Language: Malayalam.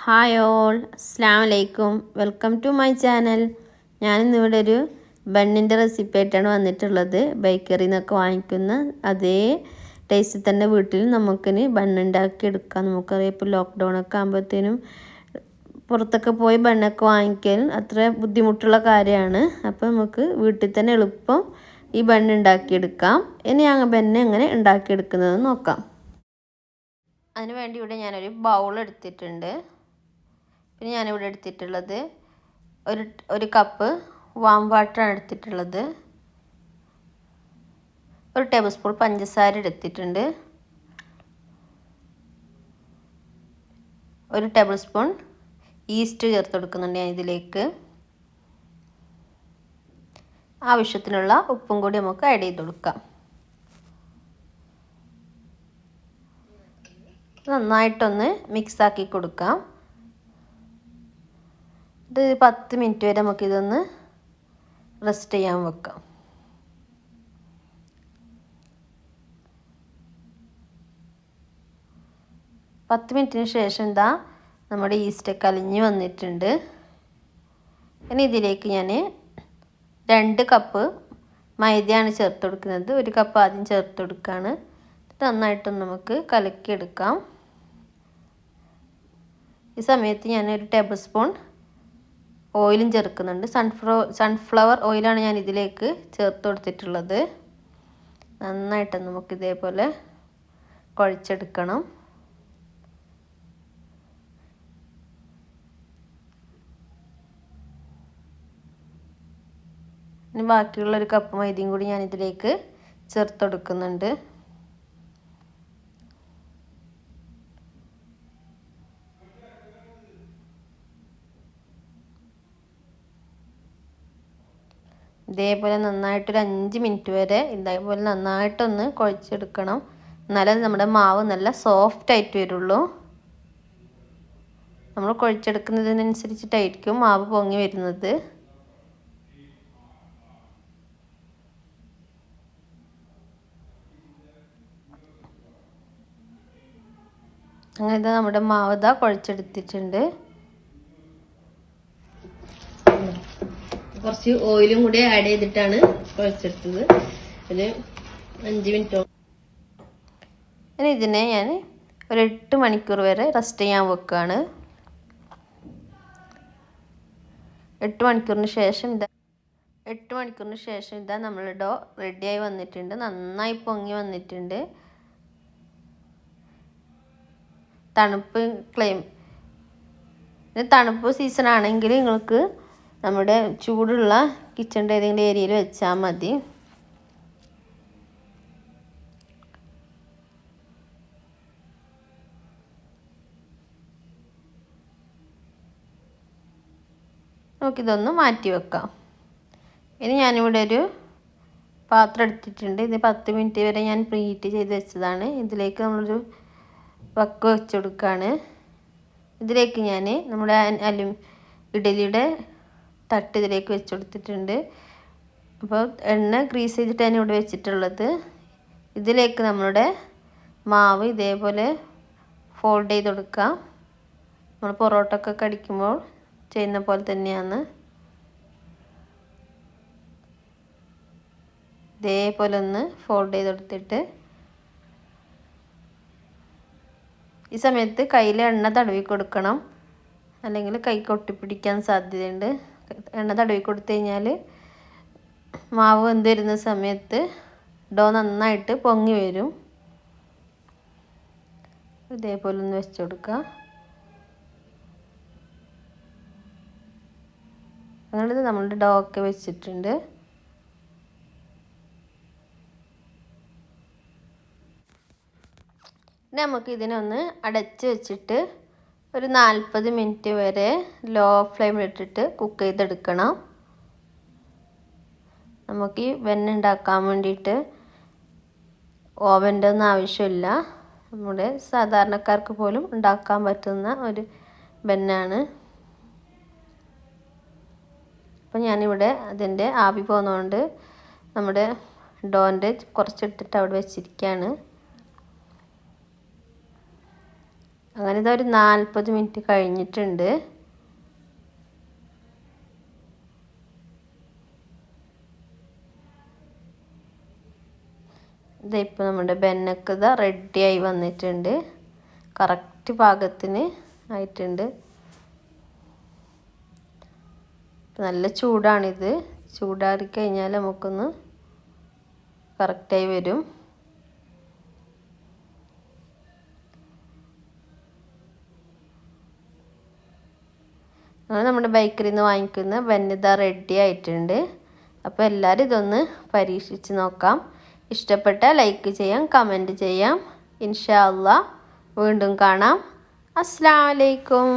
ഹായ് ഓൾ, അസ്സലാമു അലൈക്കും. Welcome to my channel. ഞാനിന്നിവിടെ ഒരു ബണ്ണിൻ്റെ റെസിപ്പി ആയിട്ടാണ് വന്നിട്ടുള്ളത്. ബേക്കറിയിൽ നിന്നൊക്കെ വാങ്ങിക്കുന്ന അതേ ടേസ്റ്റിൽ തന്നെ വീട്ടിൽ നമുക്കിനി ബണ്ണുണ്ടാക്കി എടുക്കാം. നമുക്കറിയാം ഇപ്പോൾ ലോക്ക്ഡൗൺ ഒക്കെ ആകുമ്പോഴത്തേനും പുറത്തൊക്കെ പോയി ബണ്ണൊക്കെ വാങ്ങിക്കാൻ അത്ര ബുദ്ധിമുട്ടുള്ള കാര്യമാണ്. അപ്പോൾ നമുക്ക് വീട്ടിൽ തന്നെ എളുപ്പം ഈ ബണ്ണുണ്ടാക്കിയെടുക്കാം. ഇനി ഞങ്ങൾ ബണ്ണ് എങ്ങനെ ഉണ്ടാക്കിയെടുക്കുന്നതെന്ന് നോക്കാം. അതിന് വേണ്ടി ഇവിടെ ഞാനൊരു ബൗൾ എടുത്തിട്ടുണ്ട്. പിന്നെ ഞാനിവിടെ എടുത്തിട്ടുള്ളത് ഒരു കപ്പ് വാം വാട്ടറാണ് എടുത്തിട്ടുള്ളത്. 1 ടേബിൾ സ്പൂൺ പഞ്ചസാര എടുത്തിട്ടുണ്ട്. 1 ടേബിൾ സ്പൂൺ ഈസ്റ്റ് ചേർത്ത് കൊടുക്കുന്നുണ്ട് ഞാൻ ഇതിലേക്ക്. ആവശ്യത്തിനുള്ള ഉപ്പും കൂടി നമുക്ക് ആഡ് ചെയ്ത് കൊടുക്കാം. നന്നായിട്ടൊന്ന് മിക്സാക്കി കൊടുക്കാം. ഇത് 10 മിനിറ്റ് വരെ നമുക്കിതൊന്ന് റെസ്റ്റ് ചെയ്യാൻ വെക്കാം. പത്ത് മിനിറ്റിന് ശേഷം ഇതാ നമ്മുടെ ഈസ്റ്റൊക്കെ അലിഞ്ഞ് വന്നിട്ടുണ്ട്. ഇനി ഇതിലേക്ക് ഞാൻ 2 കപ്പ് മൈദയാണ് ചേർത്ത് കൊടുക്കുന്നത്. 1 കപ്പ് ആദ്യം ചേർത്ത് കൊടുക്കുകയാണ്. നന്നായിട്ടൊന്ന് നമുക്ക് കലക്കിയെടുക്കാം. ഈ സമയത്ത് ഞാൻ 1 ടേബിൾ സ്പൂൺ ഓയിലും ചേർക്കുന്നുണ്ട്. സൺഫ്ലവർ ഓയിലാണ് ഞാൻ ഇതിലേക്ക് ചേർത്ത് കൊടുത്തിട്ടുള്ളത്. നന്നായിട്ട് നമുക്ക് ഇതേപോലെ കുഴച്ചെടുക്കണം. ഇനി ബാക്കിയുള്ള 1 കപ്പ് മൈദയും കൂടി ഞാൻ ഇതിലേക്ക് ചേർത്ത് കൊടുക്കുന്നുണ്ട്. ഇതേപോലെ നന്നായിട്ടൊരു 5 മിനിറ്റ് വരെ ഇതേപോലെ നന്നായിട്ടൊന്ന് കുഴച്ചെടുക്കണം. എന്നാലേ നമ്മുടെ മാവ് നല്ല സോഫ്റ്റ് ആയിട്ട് വരുള്ളൂ. നമ്മൾ കുഴച്ചെടുക്കുന്നതിനനുസരിച്ചിട്ടായിരിക്കും മാവ് പൊങ്ങി വരുന്നത്. അങ്ങനെ ഇത് നമ്മുടെ മാവ് ഇതാ കുഴച്ചെടുത്തിട്ടുണ്ട്. കുറച്ച് ഓയിലും കൂടി ആഡ് ചെയ്തിട്ടാണ് കുഴച്ചെടുത്തത്. ഒരു 5 മിനിറ്റ്. ഇനി ഇതിനെ ഞാൻ ഒരു 8 മണിക്കൂർ വരെ റെസ്റ്റ് ചെയ്യാൻ വെക്കുകയാണ്. 8 മണിക്കൂറിന് ശേഷം ഇതാ നമ്മൾ ഡോ റെഡിയായി വന്നിട്ടുണ്ട്. നന്നായി പൊങ്ങി വന്നിട്ടുണ്ട്. തണുപ്പ് സീസൺ ആണെങ്കിൽ നിങ്ങൾക്ക് നമ്മുടെ ചൂടുള്ള കിച്ചണിൻ്റെ ഏതെങ്കിലും ഏരിയയിൽ വെച്ചാൽ മതി. നമുക്കിതൊന്ന് മാറ്റി വെക്കാം. ഇനി ഞാനിവിടെ ഒരു പാത്രം എടുത്തിട്ടുണ്ട്. ഇത് 10 മിനിറ്റ് വരെ ഞാൻ പ്രീഹീറ്റ് ചെയ്ത് വെച്ചതാണ്. ഇതിലേക്ക് നമ്മളൊരു വക്ക് വെച്ച് കൊടുക്കുകയാണ്. ഇതിലേക്ക് ഞാൻ നമ്മുടെ ഇഡലിയുടെ തട്ട് ഇതിലേക്ക് വെച്ച് കൊടുത്തിട്ടുണ്ട്. അപ്പോൾ എണ്ണ ഗ്രീസ് ചെയ്തിട്ടാണ് ഇവിടെ വെച്ചിട്ടുള്ളത്. ഇതിലേക്ക് നമ്മളുടെ മാവ് ഇതേപോലെ ഫോൾഡ് ചെയ്ത് കൊടുക്കാം. നമ്മൾ പൊറോട്ട ഒക്കെ കടിക്കുമ്പോൾ ചെയ്യുന്ന പോലെ തന്നെയാണ്. ഇതേപോലെ ഒന്ന് ഫോൾഡ് ചെയ്ത് കൊടുത്തിട്ട് ഈ സമയത്ത് കയ്യിൽ എണ്ണ തടവി കൊടുക്കണം. അല്ലെങ്കിൽ കൈക്ക് ഒട്ടിപ്പിടിക്കാൻ സാധ്യതയുണ്ട്. എണ്ണ തടവി കൊടുത്തു കഴിഞ്ഞാൽ മാവ് വെന്ത് വരുന്ന സമയത്ത് ഡോ നന്നായിട്ട് പൊങ്ങി വരും. ഇതേപോലെ ഒന്ന് വെച്ച് കൊടുക്കുക. അങ്ങനെ നമ്മളുടെ ഡോ ഒക്കെ വെച്ചിട്ടുണ്ട്. നമുക്ക് ഇതിനൊന്ന് അടച്ച് വെച്ചിട്ട് ഒരു 40 മിനിറ്റ് വരെ ലോ ഫ്ലെയിമിലിട്ടിട്ട് കുക്ക് ചെയ്തെടുക്കണം. നമുക്ക് ഈ ബണ്ണുണ്ടാക്കാൻ വേണ്ടിയിട്ട് ഓവൻ്റെ ഒന്നും ആവശ്യമില്ല. നമ്മുടെ സാധാരണക്കാർക്ക് പോലും ഉണ്ടാക്കാൻ പറ്റുന്ന ഒരു ബണ്ണാണ്. അപ്പോൾ ഞാനിവിടെ അതിൻ്റെ ആവി പോകുന്നതുകൊണ്ട് നമ്മുടെ ഡോൻ്റെ കുറച്ചെടുത്തിട്ട് അവിടെ വെച്ചിരിക്കുകയാണ്. അങ്ങനെ ഇതൊരു 40 മിനിറ്റ് കഴിഞ്ഞിട്ടുണ്ട്. ഇതിപ്പോൾ നമ്മുടെ ബന്നൊക്കെ ഇതാ റെഡിയായി വന്നിട്ടുണ്ട്. കറക്റ്റ് പാകത്തിന് ആയിട്ടുണ്ട്. നല്ല ചൂടാണിത്. ചൂടാറി കഴിഞ്ഞാൽ നമുക്കൊന്ന് കറക്റ്റായി വരും. അങ്ങനെ നമ്മുടെ ബേക്കറിയിൽ നിന്ന് വാങ്ങിക്കുന്ന ബന്നിത റെഡി ആയിട്ടുണ്ട്. അപ്പോൾ എല്ലാവരും ഇതൊന്ന് പരീക്ഷിച്ച് നോക്കാം. ഇഷ്ടപ്പെട്ടാൽ ലൈക്ക് ചെയ്യാം, കമൻറ്റ് ചെയ്യാം. ഇൻഷാ അല്ലാഹ് വീണ്ടും കാണാം. അസ്സലാമു അലൈക്കും.